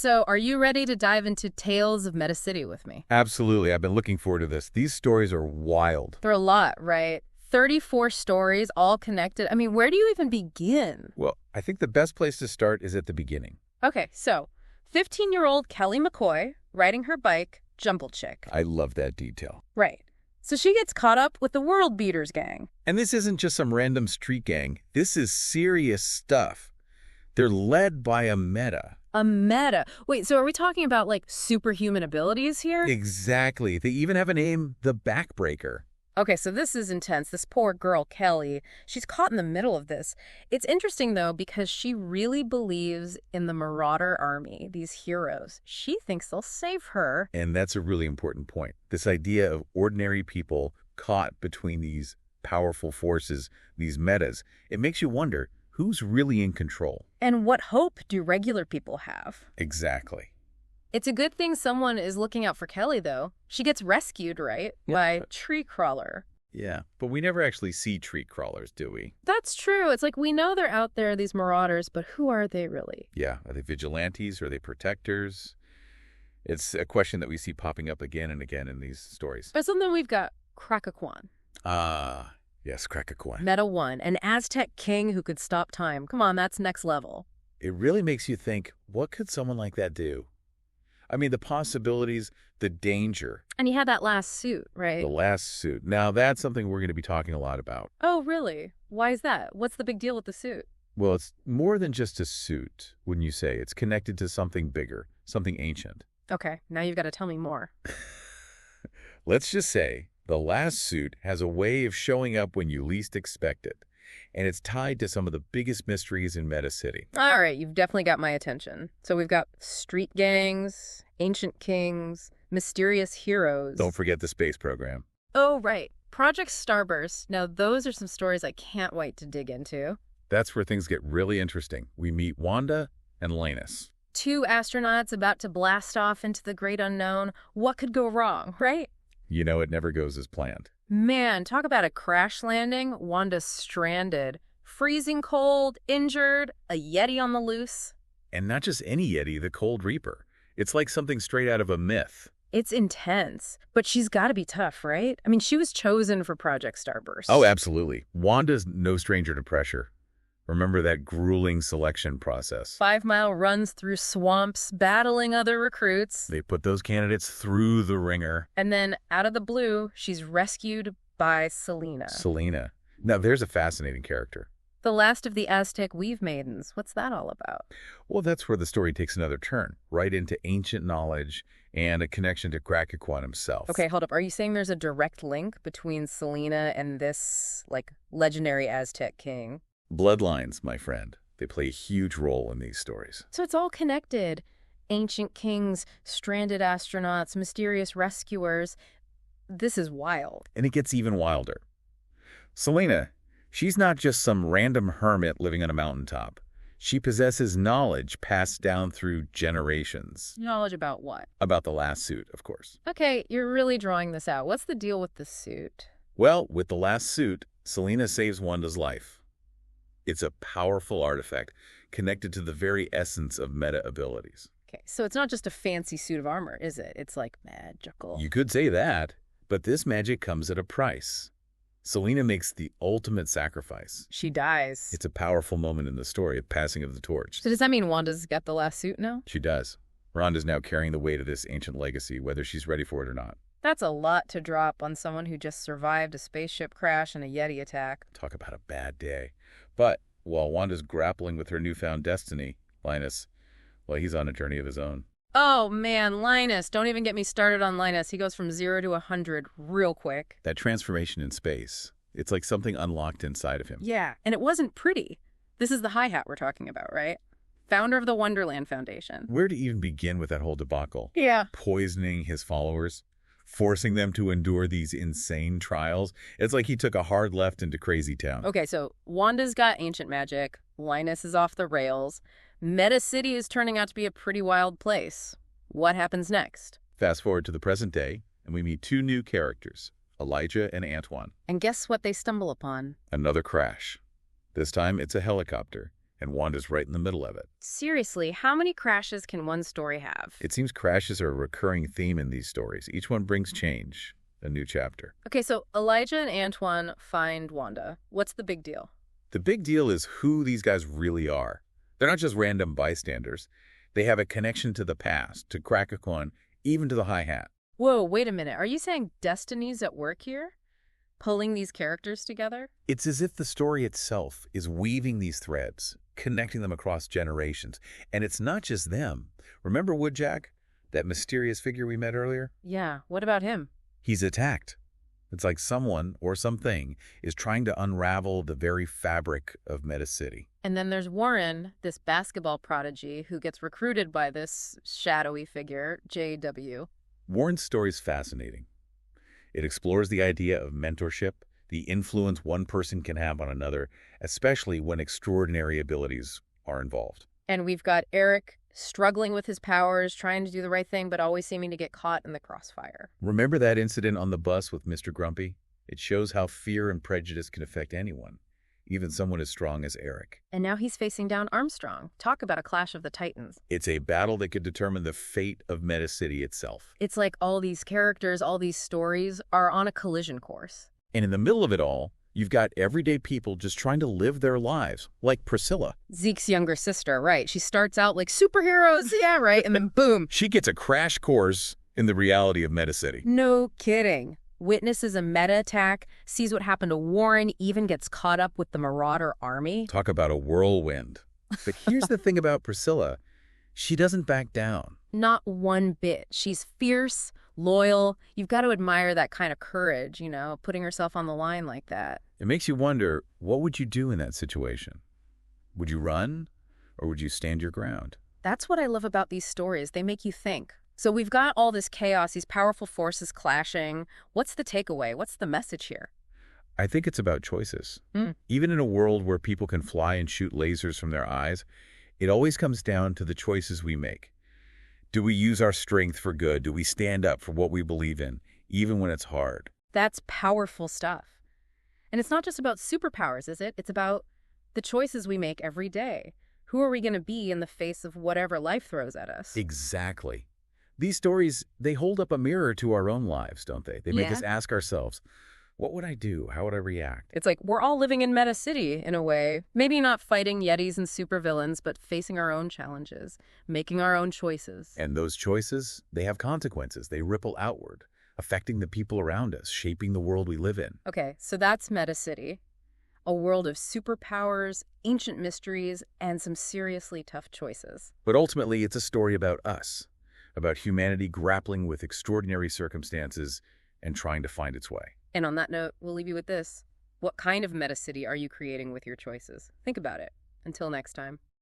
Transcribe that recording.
So are you ready to dive into Tales of Meta City with me? Absolutely. I've been looking forward to this. These stories are wild. They're a lot, right? 34 stories, all connected. I mean, where do you even begin? Well, I think the best place to start is at the beginning. Okay, so 15-year-old Kelly McCoy riding her bike, Jumble Chick. I love that detail. Right. So she gets caught up with the World Beaters gang. And this isn't just some random street gang. This is serious stuff. They're led by a meta. A meta. Wait, so are we talking about, like, superhuman abilities here? Exactly. They even have a name, the Backbreaker. Okay, so this is intense. This poor girl, Kelly, she's caught in the middle of this. It's interesting, though, because she really believes in the Marauder Army, these heroes. She thinks they'll save her. And that's a really important point. This idea of ordinary people caught between these powerful forces, these metas, it makes you wonder, who's really in control? And what hope do regular people have? Exactly. It's a good thing someone is looking out for Kelly, though. She gets rescued, right? By Tree Crawler. Yeah, but we never actually see tree crawlers, do we? That's true. It's like we know they're out there, these marauders, but who are they really? Yeah, are they vigilantes? Are they protectors? It's a question that we see popping up again and again in these stories. But something we've got, Krakakwan. Ah, yes, Krakakwan. Meta 1, an Aztec king who could stop time. Come on, that's next level. It really makes you think, what could someone like that do? I mean, the possibilities, the danger. And he had that last suit, right? The last suit. Now, that's something we're going to be talking a lot about. Oh, really? Why is that? What's the big deal with the suit? Well, it's more than just a suit, wouldn't you say? It's connected to something bigger, something ancient. Okay, now you've got to tell me more. Let's just say the last suit has a way of showing up when you least expect it. And it's tied to some of the biggest mysteries in Meta City. All right, you've definitely got my attention. So we've got street gangs, ancient kings, mysterious heroes. Don't forget the space program. Oh, right. Project Starburst. Now, those are some stories I can't wait to dig into. That's where things get really interesting. We meet Wanda and Linus. 2 astronauts about to blast off into the great unknown. What could go wrong, right? You know, it never goes as planned. Man, talk about a crash landing. Wanda's stranded. Freezing cold, injured, a Yeti on the loose. And not just any Yeti, the Cold Reaper. It's like something straight out of a myth. It's intense, but she's got to be tough, right? I mean, she was chosen for Project Starburst. Oh, absolutely. Wanda's no stranger to pressure. Remember that grueling selection process. 5-mile runs through swamps, battling other recruits. They put those candidates through the ringer. And then, out of the blue, she's rescued by Selena. Selena. Now, there's a fascinating character. The last of the Aztec weave maidens. What's that all about? Well, that's where the story takes another turn, right into ancient knowledge and a connection to Krakakwan himself. Okay, hold up. Are you saying there's a direct link between Selena and this, like, legendary Aztec king? Bloodlines, my friend. They play a huge role in these stories. So it's all connected. Ancient kings, stranded astronauts, mysterious rescuers. This is wild. And it gets even wilder. Selena, she's not just some random hermit living on a mountaintop. She possesses knowledge passed down through generations. Knowledge about what? About the last suit, of course. Okay, you're really drawing this out. What's the deal with the suit? Well, with the last suit, Selena saves Wanda's life. It's a powerful artifact connected to the very essence of meta abilities. Okay, so it's not just a fancy suit of armor, is it? It's like magical. You could say that, but this magic comes at a price. Selena makes the ultimate sacrifice. She dies. It's a powerful moment in the story of passing of the torch. So does that mean Wanda's got the last suit now? She does. Rhonda's now carrying the weight of this ancient legacy, whether she's ready for it or not. That's a lot to drop on someone who just survived a spaceship crash and a Yeti attack. Talk about a bad day. But while Wanda's grappling with her newfound destiny, Linus, well, he's on a journey of his own. Oh, man, Linus. Don't even get me started on Linus. He goes from 0 to 100 real quick. That transformation in space, it's like something unlocked inside of him. Yeah, and it wasn't pretty. This is the hi-hat we're talking about, right? Founder of the Wonderland Foundation. Where to even begin with that whole debacle? Yeah. Poisoning his followers, forcing them to endure these insane trials. It's like he took a hard left into Crazy Town. Okay, so Wanda's got ancient magic. Linus is off the rails. Meta City is turning out to be a pretty wild place. What happens next? Fast forward to the present day, and we meet 2 new characters, Elijah and Antoine. And guess what they stumble upon? Another crash. This time, it's a helicopter, and Wanda's right in the middle of it. Seriously, how many crashes can one story have? It seems crashes are a recurring theme in these stories. Each one brings change, a new chapter. Okay, so Elijah and Antoine find Wanda. What's the big deal? The big deal is who these guys really are. They're not just random bystanders. They have a connection to the past, to Krakakon, even to the High Hat. Whoa, wait a minute. Are you saying destiny's at work here? Pulling these characters together? It's as if the story itself is weaving these threads, connecting them across generations. And it's not just them. Remember Woodjack, that mysterious figure we met earlier? Yeah, what about him? He's attacked. It's like someone or something is trying to unravel the very fabric of Meta City. And then there's Warren, this basketball prodigy who gets recruited by this shadowy figure, JW. Warren's story is fascinating. It explores the idea of mentorship, the influence one person can have on another, especially when extraordinary abilities are involved. And we've got Eric struggling with his powers, trying to do the right thing, but always seeming to get caught in the crossfire. Remember that incident on the bus with Mr. Grumpy? It shows how fear and prejudice can affect anyone, even someone as strong as Eric. And now he's facing down Armstrong. Talk about a clash of the titans. It's a battle that could determine the fate of Meta City itself. It's like all these characters, all these stories are on a collision course. And in the middle of it all, you've got everyday people just trying to live their lives, like Priscilla. Zeke's younger sister, right? She starts out like superheroes, yeah, right? And then boom. She gets a crash course in the reality of Meta City. No kidding. Witnesses a meta attack, sees what happened to Warren, even gets caught up with the Marauder army. Talk about a whirlwind. But here's the thing about Priscilla. She doesn't back down. Not one bit. She's fierce, loyal. You've got to admire that kind of courage, putting herself on the line like that. It makes you wonder, what would you do in that situation? Would you run, or would you stand your ground? That's what I love about these stories. They make you think. So we've got all this chaos, these powerful forces clashing. What's the takeaway? What's the message here? I think it's about choices. Even in a world where people can fly and shoot lasers from their eyes, it always comes down to the choices we make. Do we use our strength for good? Do we stand up for what we believe in, even when it's hard? That's powerful stuff. And it's not just about superpowers, is it? It's about the choices we make every day. Who are we going to be in the face of whatever life throws at us? Exactly. These stories, they hold up a mirror to our own lives, don't they? They make us ask ourselves, what would I do? How would I react? It's like we're all living in Meta City, in a way. Maybe not fighting Yetis and supervillains, but facing our own challenges, making our own choices. And those choices, they have consequences. They ripple outward, affecting the people around us, shaping the world we live in. Okay, so that's Meta City. A world of superpowers, ancient mysteries, and some seriously tough choices. But ultimately, it's a story about us, about humanity grappling with extraordinary circumstances and trying to find its way. And on that note, we'll leave you with this. What kind of Meta City are you creating with your choices? Think about it. Until next time.